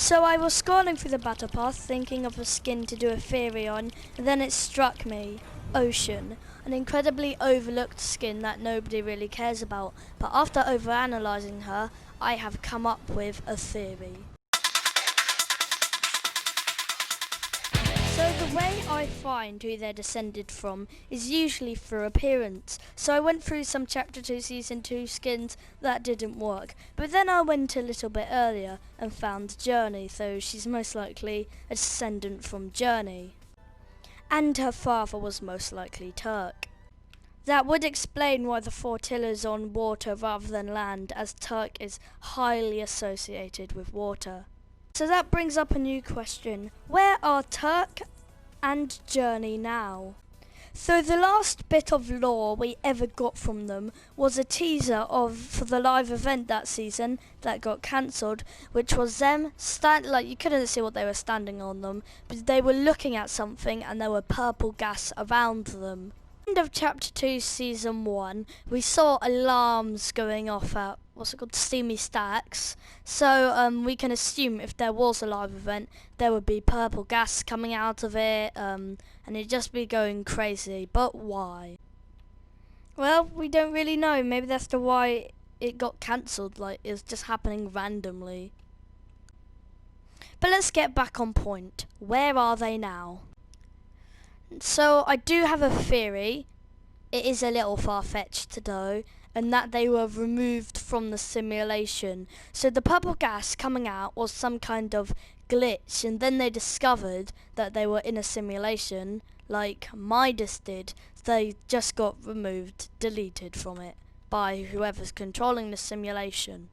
So I was scrolling through the battle pass thinking of a skin to do a theory on, and then it struck me. Ocean. An incredibly overlooked skin that nobody really cares about, but after overanalyzing her, I have come up with a theory. So the way I find who they're descended from is usually through appearance. So I went through some Chapter 2 Season 2 skins that didn't work. But then I went a little bit earlier and found Journey, so she's most likely a descendant from Journey. And her father was most likely Turk. That would explain why the flotilla's on water rather than land, as Turk is highly associated with water. So that brings up a new question. Where are Turk and Journey now? So the last bit of lore we ever got from them was a teaser for the live event that season that got cancelled, which was them you couldn't see what they were standing on them, but they were looking at something and there were purple gas around them. End of Chapter 2 Season 1, we saw alarms going off at, Steamy Stacks. So we can assume if there was a live event, there would be purple gas coming out of it, and it'd just be going crazy. But why? Well, we don't really know. Maybe that's why it got cancelled, like it's just happening randomly. But let's get back on point. Where are they now? So I do have a theory. It is a little far-fetched though, and that they were removed from the simulation. So the purple gas coming out was some kind of glitch, and then they discovered that they were in a simulation like Midas did. They just got removed, deleted from it by whoever's controlling the simulation.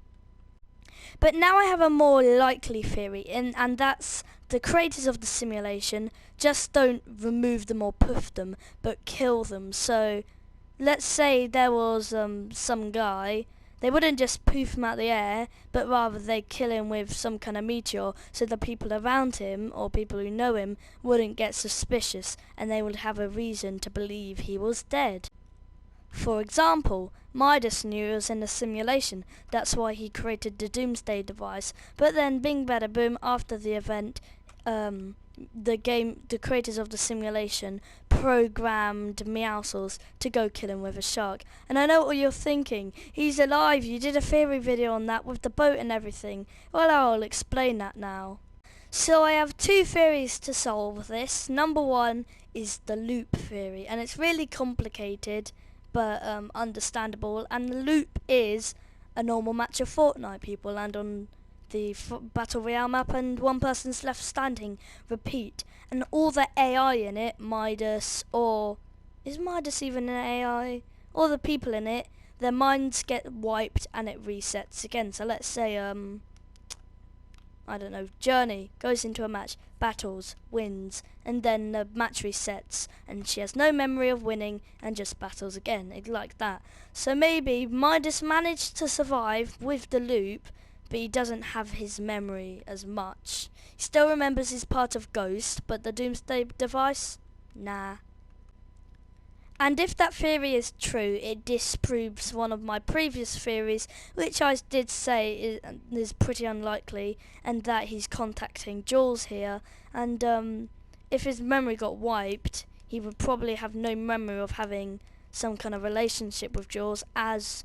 But now I have a more likely theory, and that's the creators of the simulation just don't remove them or poof them, but kill them. So let's say there was some guy, they wouldn't just poof him out the air, but rather they kill him with some kind of meteor, so the people around him or people who know him wouldn't get suspicious, and they would have a reason to believe he was dead. For example, Midas knew he was in a simulation, that's why he created the Doomsday device, but then bing bada boom, after the event, the creators of the simulation programmed Meowscles to go kill him with a shark. And I know what you're thinking, he's alive, you did a theory video on that with the boat and everything. Well, I'll explain that now. So I have two theories to solve this. Number one is the loop theory, and it's really complicated but understandable, and the loop is a normal match of Fortnite. People land on the Battle Royale map and one person's left standing, repeat, and all the AI in it, Midas, or is Midas even an AI? All the people in it, their minds get wiped and it resets again. So let's say I don't know, Journey goes into a match, battles, wins, and then the match resets, and she has no memory of winning and just battles again, like that. So maybe Midas managed to survive with the loop, but he doesn't have his memory as much. He still remembers his part of Ghost, but the Doomsday device? Nah. And if that theory is true, it disproves one of my previous theories, which I did say is pretty unlikely, and that he's contacting Jules here, and if his memory got wiped, he would probably have no memory of having some kind of relationship with Jules, as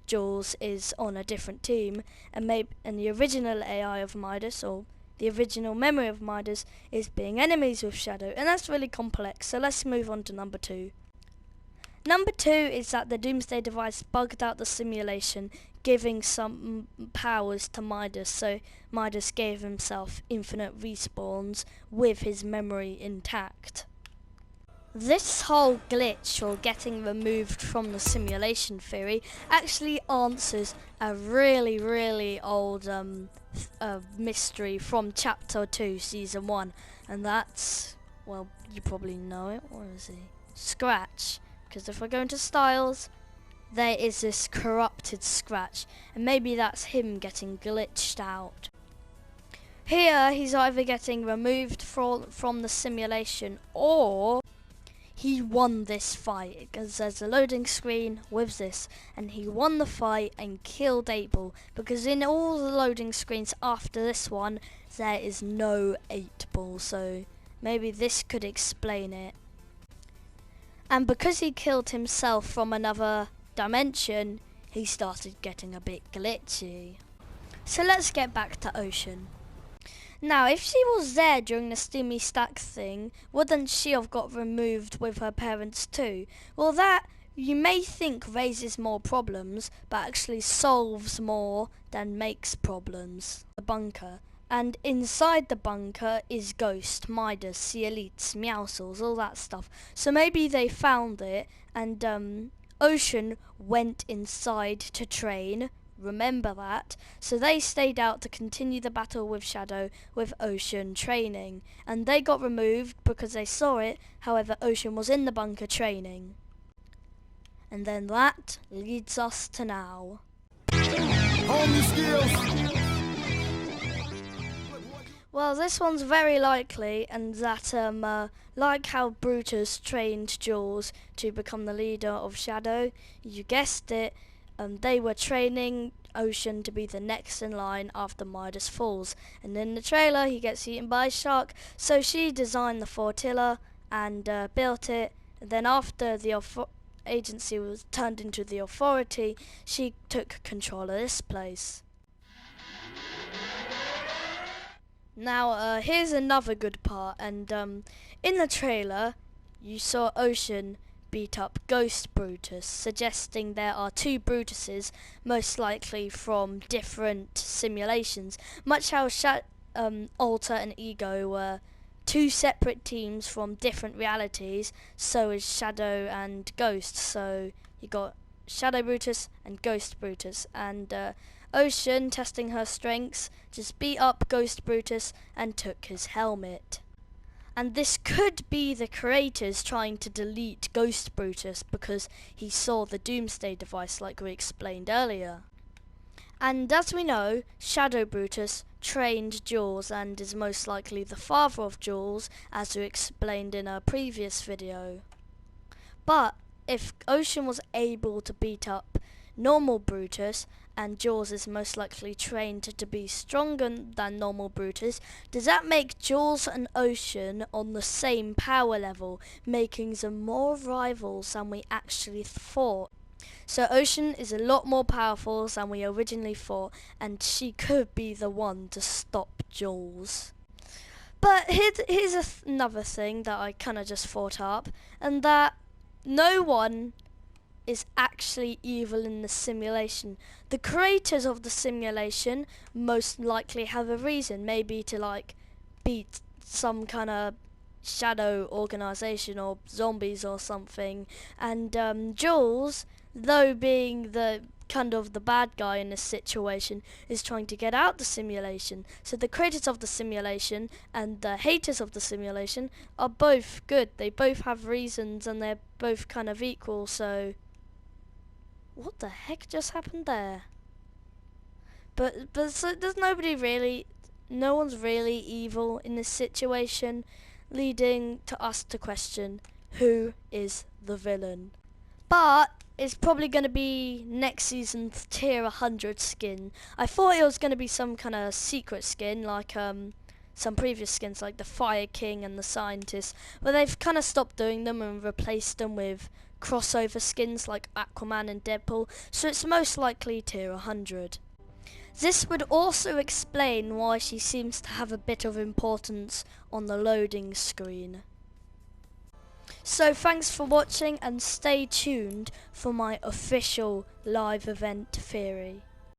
Jules is on a different team, and the original AI of Midas, or the original memory of Midas, is being enemies with Shadow, and that's really complex. So let's move on to number two. Number two is that the Doomsday device bugged out the simulation, giving some powers to Midas, so Midas gave himself infinite respawns with his memory intact. This whole glitch, or getting removed from the simulation theory, actually answers a really old mystery from Chapter 2 Season 1, and that's, well, you probably know it. What is he? Scratch. Because if I go into styles, there is this corrupted Scratch, and maybe that's him getting glitched out. Here he's either getting removed from the simulation, or he won this fight, because there's a loading screen with this, and he won the fight and killed 8-Ball, because in all the loading screens after this one there is no 8-Ball, so maybe this could explain it. And because he killed himself from another dimension, he started getting a bit glitchy. So let's get back to Ocean. Now, if she was there during the Steamy Stack thing, wouldn't she have got removed with her parents too? Well, that you may think raises more problems, but actually solves more than makes problems. The bunker. And inside the bunker is Ghost, Midas, Cielites, Meowscles, all that stuff. So maybe they found it, and Ocean went inside to train. Remember that. So they stayed out to continue the battle with Shadow with Ocean training. And they got removed because they saw it. However, Ocean was in the bunker training. And then that leads us to now. Well, this one's very likely, and that like how Brutus trained Jules to become the leader of Shadow, you guessed it, they were training Ocean to be the next in line after Midas falls. And in the trailer, he gets eaten by a shark, so she designed the Fortilla and built it. And then after the agency was turned into the Authority, she took control of this place. Now, here's another good part, and in the trailer, you saw Ocean beat up Ghost Brutus, suggesting there are two Brutuses, most likely from different simulations, much how Alter and Ego were two separate teams from different realities. So is Shadow and Ghost, so you got Shadow Brutus and Ghost Brutus, and Ocean, testing her strengths, just beat up Ghost Brutus and took his helmet. And this could be the creators trying to delete Ghost Brutus because he saw the Doomsday device like we explained earlier. And as we know, Shadow Brutus trained Jules and is most likely the father of Jules, as we explained in a previous video. But if Ocean was able to beat up normal Brutus, and Jules is most likely trained to be stronger than normal Brutus, does that make Jules and Ocean on the same power level, making them more rivals than we actually thought? So Ocean is a lot more powerful than we originally thought, and she could be the one to stop Jules. But here's another thing that I kind of just thought up, and that no one is actually evil in the simulation. The creators of the simulation most likely have a reason, maybe to like beat some kind of shadow organization or zombies or something, and Jules, though being the kind of the bad guy in this situation, is trying to get out the simulation. So the creators of the simulation and the haters of the simulation are both good. They both have reasons and they're both kind of equal. So what the heck just happened there? But so there's no one's really evil in this situation, leading to us to question who is the villain. But it's probably going to be next season's tier 100 skin. I thought it was going to be some kind of secret skin like some previous skins like the Fire King and the Scientist, but they've kind of stopped doing them and replaced them with crossover skins like Aquaman and Deadpool, so it's most likely tier 100. This would also explain why she seems to have a bit of importance on the loading screen. So thanks for watching and stay tuned for my official live event theory.